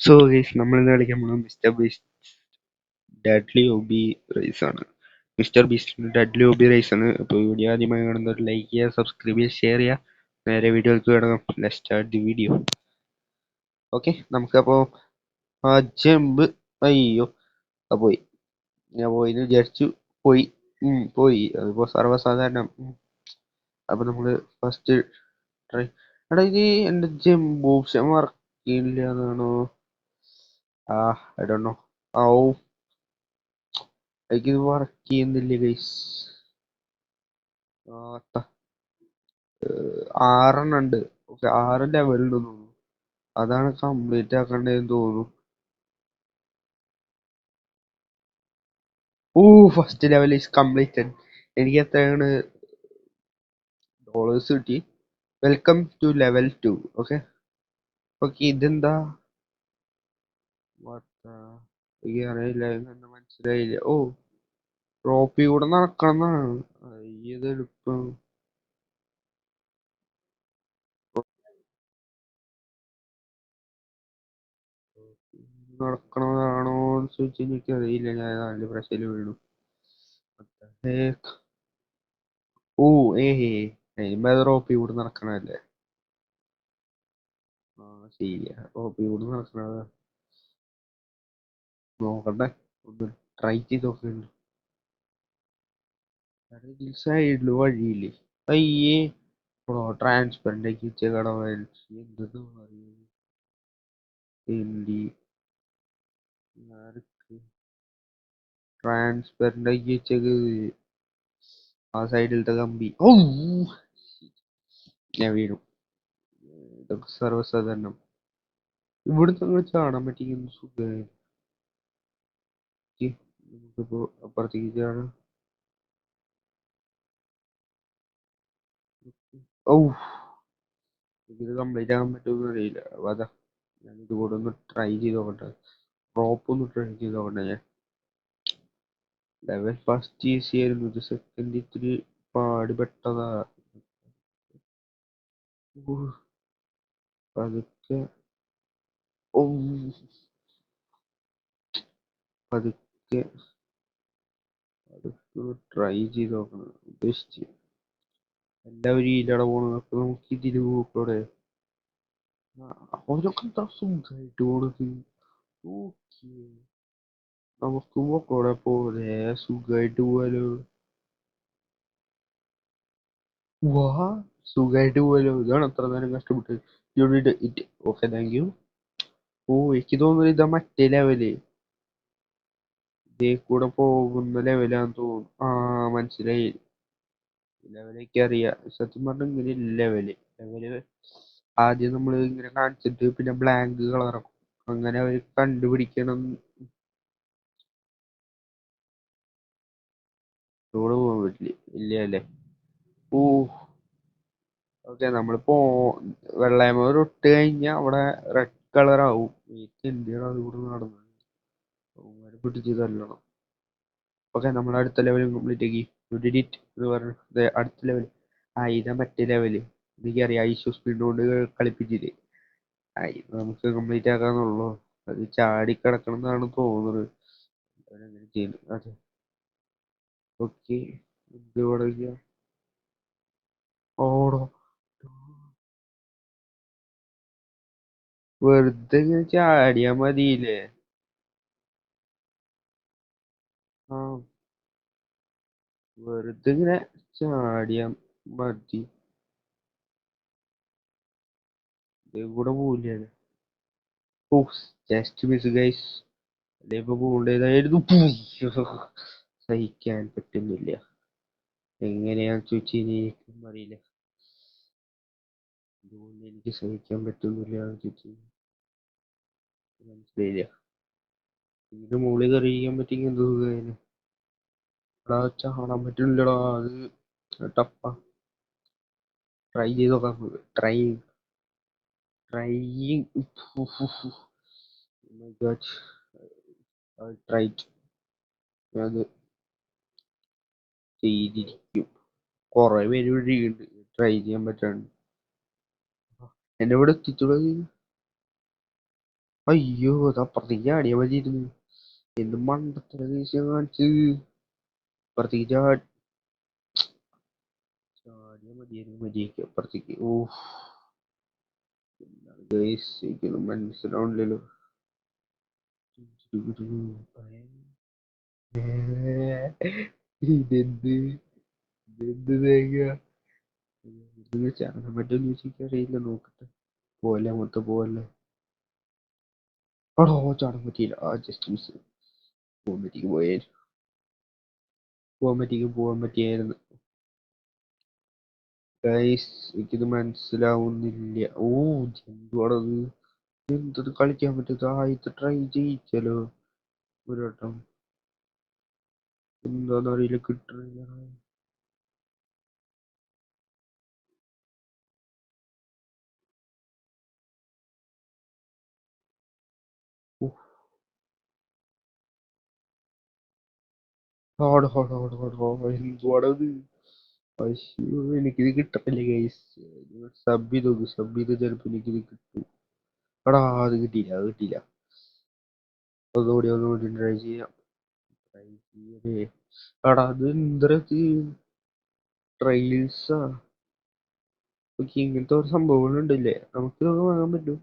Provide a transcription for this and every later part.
So guys നമ്മൾ ഇന്ന് കളിക്കാൻ പോകുന്നത് Mister Beast deadly obby race ആണ്. Mister Beast deadly obby race ആണ്. അപ്പോൾ വീഡിയോ ആദ്യമായി കാണുന്നവർ ലൈക്ക് ചെയ്യുക, സബ്സ്ക്രൈബ് ചെയ്യുക, ഷെയർ ചെയ്യുക. നേരെ വീഡിയോക്ക് കിടക്കാം. Let's start the video. Okay, നമുക്കപ്പോൾ ആ ജമ്പ് അയ്യോ പോയി. ഞാൻ പോയിന്ന് വിചാരിച്ചു. പോയി. പോയി. അതിപ്പോൾ സർവ്വസാധാരണം. അപ്പോൾ നമ്മൾ ഫസ്റ്റ് ട്രൈ. എടാ ഇത് എൻ്റെ ജമ്പ് ഓപ്ഷൻ വർക്ക് ചെയ്യില്ല എന്നാണോ? I don't know. ഓ, എനിക്കിത് വർക്ക് ചെയ്യുന്നില്ല ഗൈസ്. ആറെണ്ണം ഉണ്ട്. ഓക്കെ, 6 ലെവലുണ്ട് തോന്നുന്നു. അതാണ് കംപ്ലീറ്റ് ആക്കണ്ടേന്ന് തോന്നുന്നു. ഓ, ഫസ്റ്റ് ലെവൽ ഈസ് കംപ്ലീറ്റഡ്. എനിക്ക് എത്രയാണ് ഡോളേഴ്സ് കിട്ടി? Welcome two level 2. Okay okay, ഇതെന്താ? What the- എനിക്ക് അറിയില്ല, ഇതെന്താ മനസ്സിലായില്ല. ഓ, ട്രോഫി കൂടെ നടക്കണം എന്നാണ്. ഇത് എളുപ്പം നടക്കണതാണോ എന്ന് ചോദിച്ചാൽ എനിക്ക് അറിയില്ല. ഞാൻ നല്ല പ്രശ്നത്തിൽ വീണു. What the heck? ഓ, ട്രോഫി കൂടെ നടക്കണല്ലേ? ആ, ശരിയാ. ട്രോഫി കൂടെ നടക്കണത് നോക്കട്ടെ, ഒന്ന് ട്രൈ ചെയ്ത് നോക്കുന്നുണ്ട്. സൈഡില് വഴിയില്ലേ? അയ്യേ, ട്രാൻസ്പെറന്റ് ആക്കി വെച്ച കട എന്തെന്ന് പറയുന്നത്? ട്രാൻസ്പെറന്റ് ആക്കി വെച്ചത് ആ സൈഡിലത്തെ കമ്പി. ഓ, ഞാൻ വീണു. ഇതൊക്കെ സർവ്വസാധാരണം. ഇവിടുത്തെ അങ്ങ് ചാടാൻ പറ്റിയ സുഖമായി. നമുക്കിപ്പോ അപ്പുറത്തേക്ക് ചാടാം. ഓ, ഇത് കംപ്ലീറ്റ് ആകാൻ പറ്റുമെന്ന് അറിയില്ല. അതാ ഞാൻ ഇതുകൂടെ ഒന്ന് ട്രൈ ചെയ്ത് നോക്കട്ടെ. റോപ്പ് ഒന്ന് ട്രൈ ചെയ്ത് നോക്കട്ടെ. ഞാൻ ലെവൽ ഫസ്റ്റ് ഈസി ആയിരുന്നു. ഇത് സെക്കൻഡ് ഇത്തിരി പാടുപെട്ടതാ. ഊ, പതുക്കെ. ഓ, പതുക്കെ പതുക്കെ ട്രൈ ചെയ്ത് നോക്കണം ഉദ്ദേശിച്ച്. എല്ലാവരും ഇതിലൂടെ പോകണം. അപ്പൊ നമുക്ക് ഇതില് പോക്കോടെ. അവരൊക്കെ എന്താ സുഖമായിട്ട് പോണത്? ഓക്കെ, നമുക്ക് പോക്കോടെ പോലെ സുഖമായിട്ട് പോവാലോ. വാ, സുഖമായിട്ട് പോവാലോ. ഇതാണ് അത്ര നേരം കഷ്ടപ്പെട്ട്. It okay, thank you. ഓ, എനിക്ക് തോന്നുന്നു ഇതാ മറ്റേ ലെവല്. ഇതേ കൂടെ പോകുന്ന ലെവലാന്ന് തോന്നുന്നു. മനസ്സിലായി. ലെവലൊക്കെ അറിയാം. സത്യം പറഞ്ഞ ഇങ്ങനെ ലെവല് ആദ്യം നമ്മൾ ഇങ്ങനെ കാണിച്ചിട്ട് പിന്നെ ബ്ലാങ്ക് കളറാക്കും. അങ്ങനെ അവർ കണ്ടുപിടിക്കണം. ഇവിടെ പോകാൻ പറ്റില്ല. ഇല്ല അല്ലേ? ഓ, ഓക്കെ, നമ്മളിപ്പോ വെള്ളയമോർ ഇട്ട് കഴിഞ്ഞാൽ അവിടെ റെഡ് കളർ ആവും. എന്തിനാണ് അത് കൂടെ നടന്നത്? അവന്മാരെ പിടിച്ച് തല്ലണം. ഓക്കെ, നമ്മൾ അടുത്ത ലെവൽ കംപ്ലീറ്റ് ആക്കി. ഡിഡിറ്റ് എന്ന് പറഞ്ഞു അടുത്ത ലെവൽ. ഇതാ മറ്റേ ലെവല്. എനിക്കറിയാം, ഐഷു സ്പീഡ് കൊണ്ട് കളിപ്പിച്ചില്ലേ. ഇത് നമുക്ക് കംപ്ലീറ്റ് ആക്കാന്നുള്ളൂ. അത് ചാടി കിടക്കണം എന്നാണ് തോന്നുന്നത്. അവരങ്ങനെ ചെയ്യുന്നു. അതെ, ഓക്കെ. എന്ത് പറയുക? ഓടോ, വെറുതെ ഇങ്ങനെ ചാടിയാ മതിയില്ലേ? ആ, വെറുതെ ഇങ്ങനെ ചാടിയാ മതി. ഇത് കൂടെ പോവില്ലേ? ഓ, ജസ്റ്റ് മിസ് ഗൈസ്. അല്ലെ ഇപ്പൊ പോകേണ്ടതായിരുന്നു. സഹിക്കാൻ പറ്റുന്നില്ല. എങ്ങനെയാന്ന് ചോദിച്ചു കഴിഞ്ഞാൽ എനിക്കും അറിയില്ല. ഇതുകൊണ്ട് എനിക്ക് സഹിക്കാൻ പറ്റുന്നില്ല എന്ന് ചോദിച്ചു മനസ്സിലായില്ല. ഇതിന്റെ മുകളിൽ കറിയിക്കാൻ പറ്റിയെങ്കിൽ എന്ത് സുഖമായിരുന്നു. എടാ, ചാടാൻ പറ്റുന്നില്ലടാ. അത് ടഫാ. ട്രൈ ചെയ്ത് നോക്കാം. ട്രൈയിങ്. ട്രൈ അത് ചെയ്തിരിക്കും. കുറെ പേര് ഇവിടെ ഉണ്ട് ട്രൈ ചെയ്യാൻ പറ്റാണ്ട്. എന്നെ ഇവിടെ എത്തിച്ചുള്ളത്. അയ്യോ അപ്പുറത്തേക്ക് ചാടിയാ മതിയിരുന്നു. എന്ത് മണ്ടത്തര ദേശം കാണിച്ച്. അപ്പുറത്തേക്ക് ചാടിയാ മതിയായിരുന്നു മര്യാദയ്ക്ക് അപ്പുറത്തേക്ക്. ഓ ഗൈസ് എനിക്കൊന്നും മനസ്സിലാവണില്ലല്ലോ. ഇതെന്ത് ഇതെന്ത് തേങ്ങ ചാടാൻ പറ്റുമെന്ന് ചോദിച്ചാൽ അറിയില്ല. നോക്കട്ടെ. പോലെ മൊത്തം പോലെ ആടോ ചാടാൻ പറ്റിയില്ല. Just miss. പോകാൻ പറ്റിക്ക് പോയായിരുന്നു. പോകാൻ പറ്റിയായിരുന്നു. ഗൈസ് എനിക്കിത് മനസ്സിലാവുന്നില്ല. ഓ എന്തുവാണത്? എന്തത് കളിക്കാൻ പറ്റത്? ആദ്യത്തെ ട്രൈ ചെയ്യിച്ചല്ലോ ഒരു വട്ടം. എന്താന്ന് അറിയില്ല കിട്ടണില്ല. എന്തുവാണത്? അയ്യോ എനിക്കിത് കിട്ടത്തില്ല ഗൈസ്. സബ് ചെയ്ത് നോക്ക്. സബ് ചെയ്ത് ചിലപ്പോ എനിക്കിത് കിട്ടും. എടാ അത് കിട്ടിയില്ല. അത് കിട്ടിയില്ല. ഒന്നുകൂടി ട്രൈ ചെയ്യാം. ട്രൈ ചെയ്യേ. എടാ അത് എന്തരത്? ട്രയൽസാ. ഓക്കെ ഇങ്ങനത്തെ ഒരു സംഭവങ്ങൾ ഉണ്ടല്ലേ. നമുക്ക് ഇതൊക്കെ വാങ്ങാൻ പറ്റും.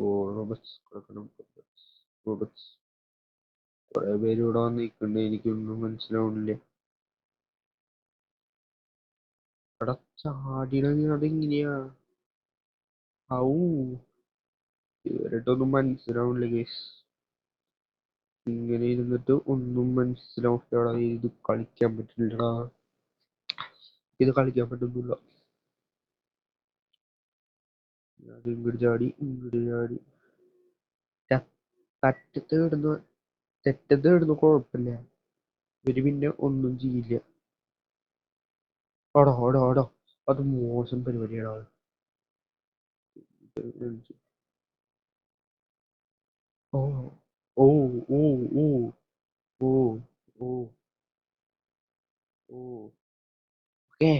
ഓ റോബർട്സ് കൊടുക്കണം. റോബർട്സ് കുറെ പേര് ഇവിടെ വന്ന് നിൽക്കണ്ടേ. എനിക്കൊന്നും മനസ്സിലാവണില്ല. എടാ ചാടിയത് അതെങ്ങനെയാ? ഔ ഇവരായിട്ടൊന്നും മനസ്സിലാവണില്ല ഗൈസ്. ഇങ്ങനെ ഇരുന്നിട്ട് ഒന്നും മനസ്സിലാവട്ടെടാ. ഇത് കളിക്കാൻ പറ്റില്ലടാ. ഇത് കളിക്കാൻ പറ്റുന്നില്ല. അത് ഇങ്ങോട്ട് ചാടി ഇങ്ങോട്ട് ചാടി. തറ്റത്ത് കിടന്ന് തെറ്റത്ത് കിടന്ന് കുഴപ്പമില്ല. ഇവര് പിന്നെ ഒന്നും ചെയ്യില്ല. ആടോ ആടോ ആടോ അത് മോശം പരിപാടിയാടാ. ഓ ഓ ഓ ഓ ഓ ഓ ഓ ഓക്കേ.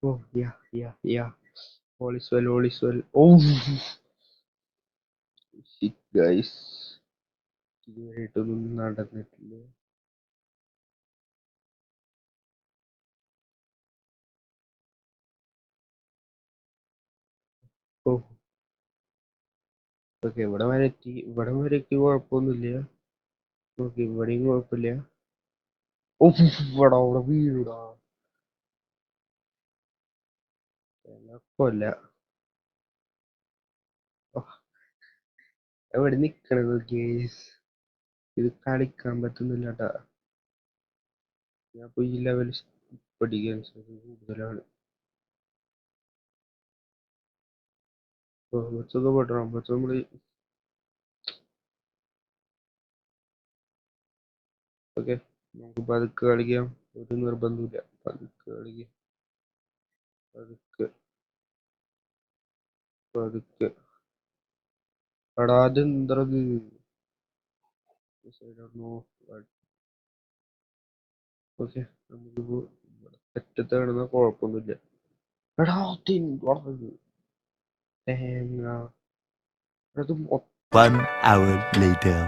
ഓ yeah yeah yeah. All is well, all is well. Oh shit guys. ഇതുവരെയായിട്ടൊന്നും നടന്നിട്ടില്ല. ഓ ഓക്കെ ഇവിടെ വരെ എത്തി. ഇവിടെ വരെ എത്തി കുഴപ്പമൊന്നുമില്ല. ഓക്കെ ഇവിടെയും കുഴപ്പമില്ല. ഓ ഇവിടെ അവിടെ വീടാ. കൊല്ല എവിടെ നിക്കണത് ഗേസ്? ഇത് കളിക്കാൻ പറ്റുന്നില്ല കേട്ടാ. ഞാൻ ഇപ്പൊ ഈ ലെവൽ പഠിക്കാൻ കൂടുതലാണ്. റോബർട്സ് പോട്ടെ. റോബർട്സ് നമ്മള് ഓക്കെ നമുക്ക് പതുക്കെ കളിക്കാം. ഒരു നിർബന്ധമില്ല. പതുക്കെ കളിക്കാം. പതുക്കെ പതുക്കെ. എടാ അതെന്തത്? ഓക്കെ നമുക്കിപ്പോ ഒറ്റത്ത് കിടന്ന കുഴപ്പമൊന്നുമില്ല. എടാ അതെന്തുവാണത്? തേങ്ങ. അത് One hour later.